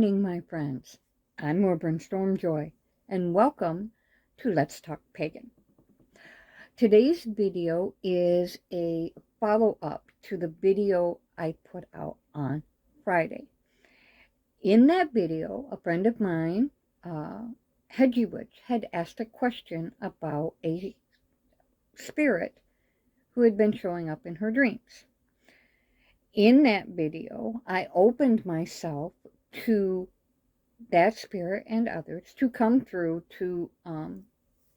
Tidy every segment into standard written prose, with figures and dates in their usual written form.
morning, my friends. I'm Wilburn Stormjoy, and welcome to Let's Talk Pagan. Today's video is a follow-up to the video I put out on Friday. In that video, a friend of mine, Hedgiewitch, had asked a question about a spirit who had been showing up in her dreams. In that video, I opened myself to that spirit and others to come through to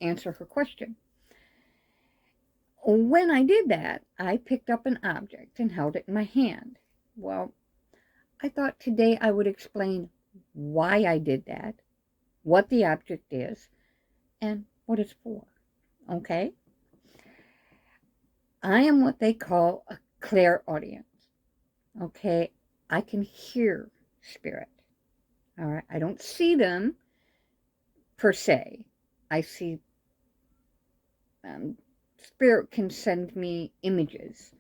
answer her question. When I did that, I picked up an object and held it in my hand. Well, I thought today I would explain why I did that, what the object is, and what it's for. Okay? I am what they call a clairaudient. Okay? I can hear spirit. All right? I don't see them per se. I see spirit can send me images,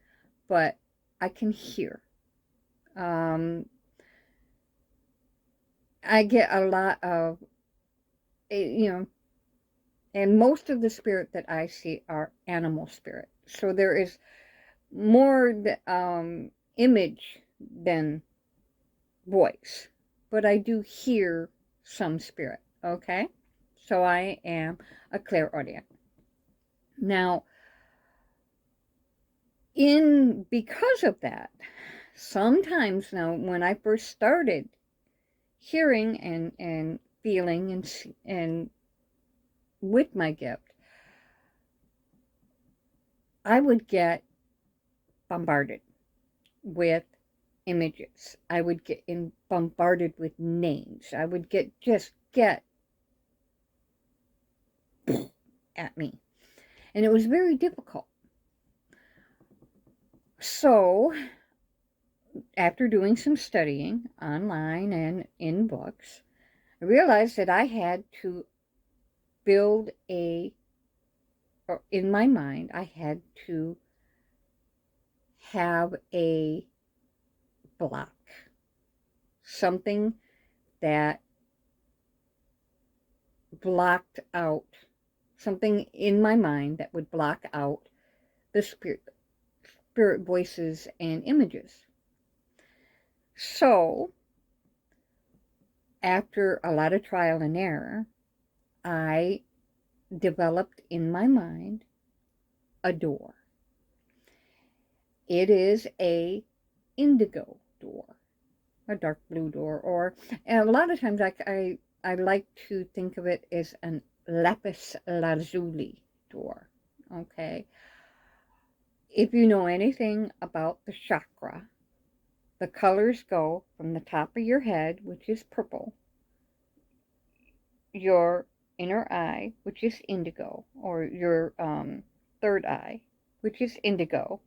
but I can hear. I get a lot of, and most of the spirit that I see are animal spirit. So there is more image than voice, but I do hear some spirit, okay? So I am a clairaudient. Now, because of that, sometimes now when I first started hearing and feeling and with my gift, I would get bombarded with images. I would get bombarded with names. I would get at me. And it was very difficult. So, after doing some studying online and in books, I realized that I had to build in my mind, I had to have a block. Something that blocked out, something in my mind that would block out the spirit voices and images. So, after a lot of trial and error, I developed in my mind a door. It is a indigo door, a dark blue door, and a lot of times I like to think of it as an lapis lazuli door, okay? If you know anything about the chakra, the colors go from the top of your head, which is purple, your inner eye, which is indigo, or your third eye, which is indigo.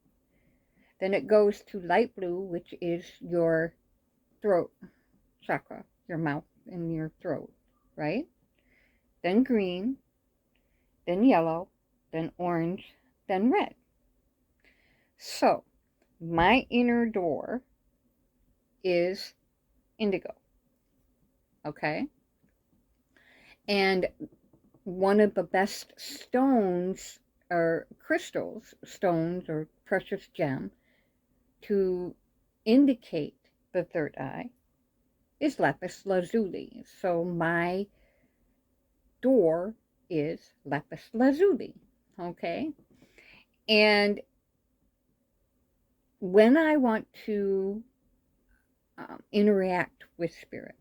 Then it goes to light blue, which is your throat chakra, your mouth and your throat, right? Then green, then yellow, then orange, then red. So, my inner door is indigo, okay? And one of the best stones or crystals, stones or precious gem to indicate the third eye is lapis lazuli. So my door is lapis lazuli, okay? And when I want to interact with spirit,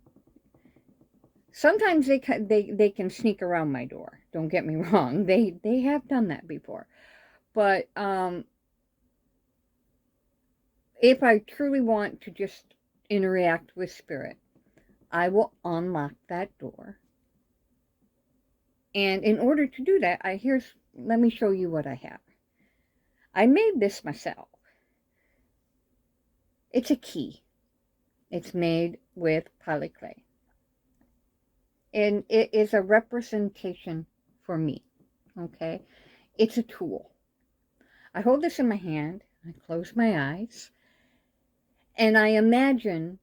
sometimes they can sneak around my door. Don't get me wrong. They have done that before. But if I truly want to just interact with spirit, I will unlock that door. And in order to do that, let me show you what I have. I made this myself. It's a key. It's made with polyclay. And it is a representation for me, okay? It's a tool. I hold this in my hand, I close my eyes, and I imagine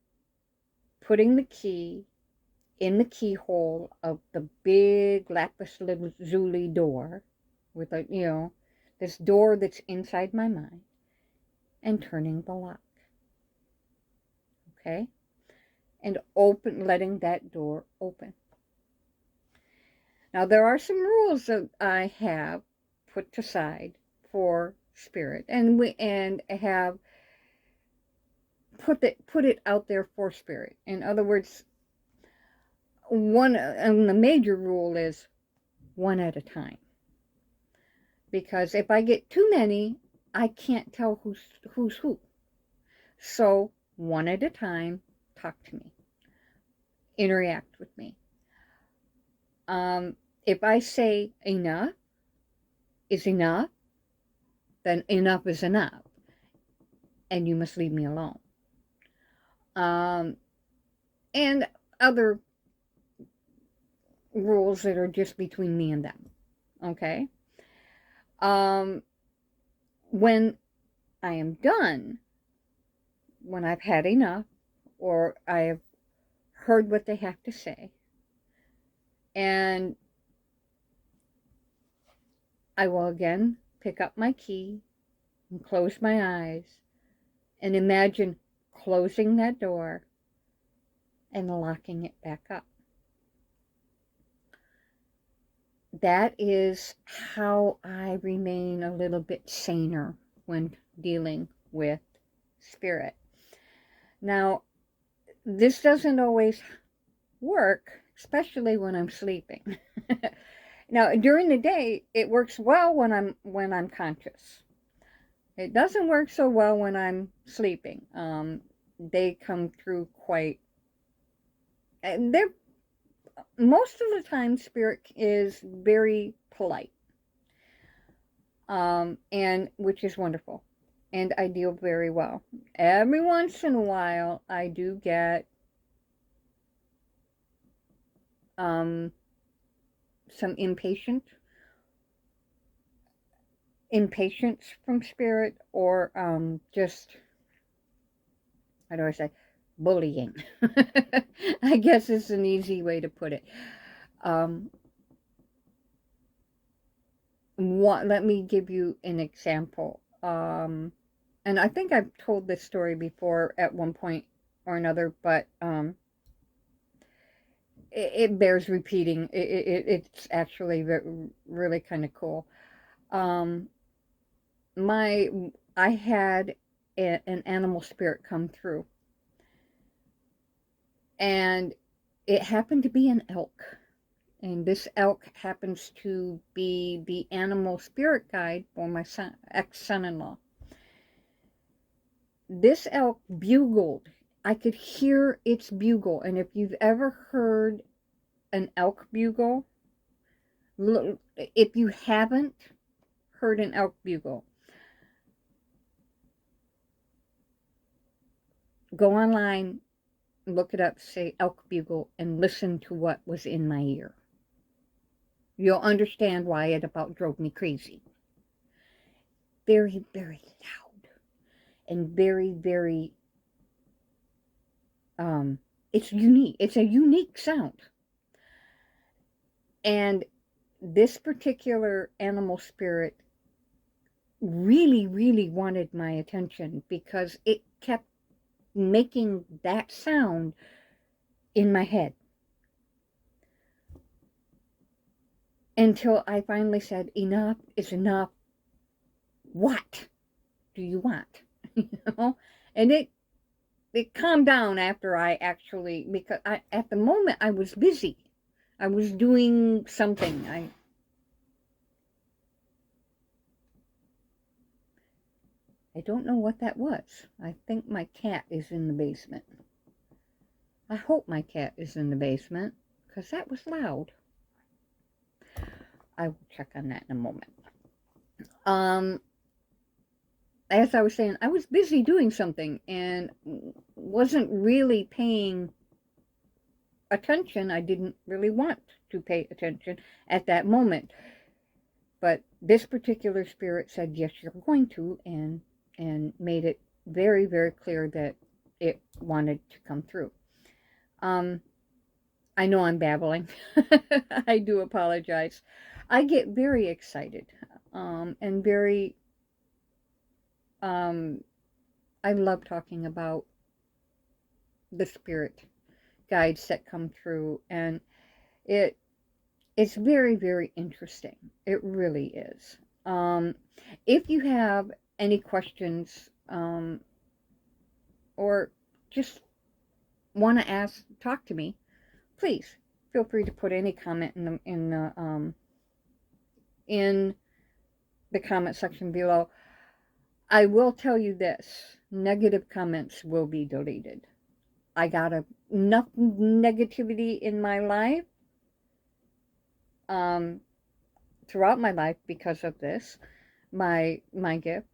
putting the key in the keyhole of the big lapis lazuli door with a, this door that's inside my mind, and turning the lock. Okay? And letting that door open. Now, there are some rules that I have put aside for spirit, and have put it out there for spirit. In other words, the major rule is one at a time. Because if I get too many, I can't tell who's who. So, one at a time, talk to me. Interact with me. If I say enough is enough, then enough is enough. And you must leave me alone. And other rules that are just between me and them. Okay? When I am done, when I've had enough, or I have heard what they have to say, and I will again pick up my key and close my eyes and imagine closing that door and locking it back up. That is how I remain a little bit saner when dealing with spirit. Now, this doesn't always work, especially when I'm sleeping. Now, during the day, it works well when I'm conscious. It doesn't work so well when I'm sleeping. They come through and they're most of the time, spirit is very polite, and which is wonderful, and I deal very well. Every once in a while, I do get some impatience from spirit, or just, how do I say, bullying. I guess it's an easy way to put it. Let me give you an example. And I think I've told this story before at one point or another, but it bears repeating. It's actually really kind of cool. I had an animal spirit come through, and it happened to be an elk. And this elk happens to be the animal spirit guide for my ex-son-in-law. This elk bugled. I could hear its bugle. And if you've ever heard an elk bugle, if you haven't heard an elk bugle, go online, look it up, say elk bugle, and listen to what was in my ear. You'll understand why it about drove me crazy. Very, very loud. And very, very, it's unique. It's a unique sound. And this particular animal spirit really, really wanted my attention, because it kept making that sound in my head. Until I finally said, enough is enough. What do you want? And it calmed down after I actually, because at the moment I was busy. I was doing something. I don't know what that was. I think my cat is in the basement. I hope my cat is in the basement, because that was loud. I will check on that in a moment. As I was saying, I was busy doing something and wasn't really paying attention. I didn't really want to pay attention at that moment. But this particular spirit said, yes, you're going to, and made it very, very clear that it wanted to come through. I know I'm babbling. I do apologize. I get very excited and very, I love talking about the spirit guides that come through, and it's very, very interesting. It really is. If you have any questions or just want to talk to me, please feel free to put any comment in the comment section below. I will tell you this: negative comments will be deleted. I got enough negativity in my life, throughout my life because of this, my gift.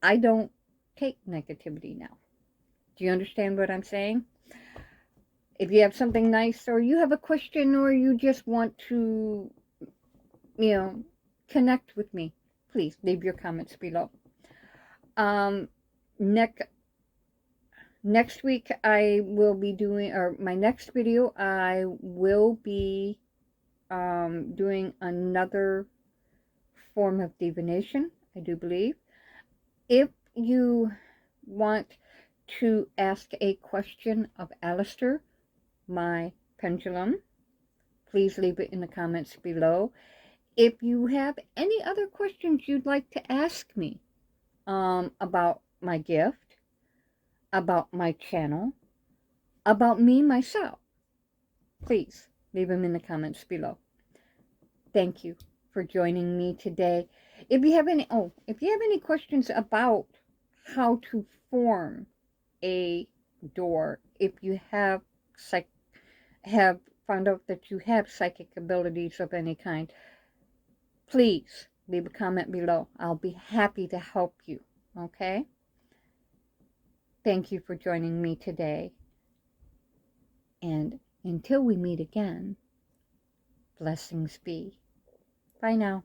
I don't take negativity now. Do you understand what I'm saying? If you have something nice, or you have a question, or you just want to, connect with me, please leave your comments below. Next week I will be doing, or my next video, I will be doing another form of divination, I do believe. If you want to ask a question of Alistair, my pendulum, please leave it in the comments below. If you have any other questions you'd like to ask me about my gift, about my channel, about me, myself, please leave them in the comments below. Thank you for joining me today. If you have any questions about how to form a door, if you have found out that you have psychic abilities of any kind, please leave a comment below. I'll be happy to help you, okay? Thank you for joining me today. And until we meet again, blessings be. Bye now.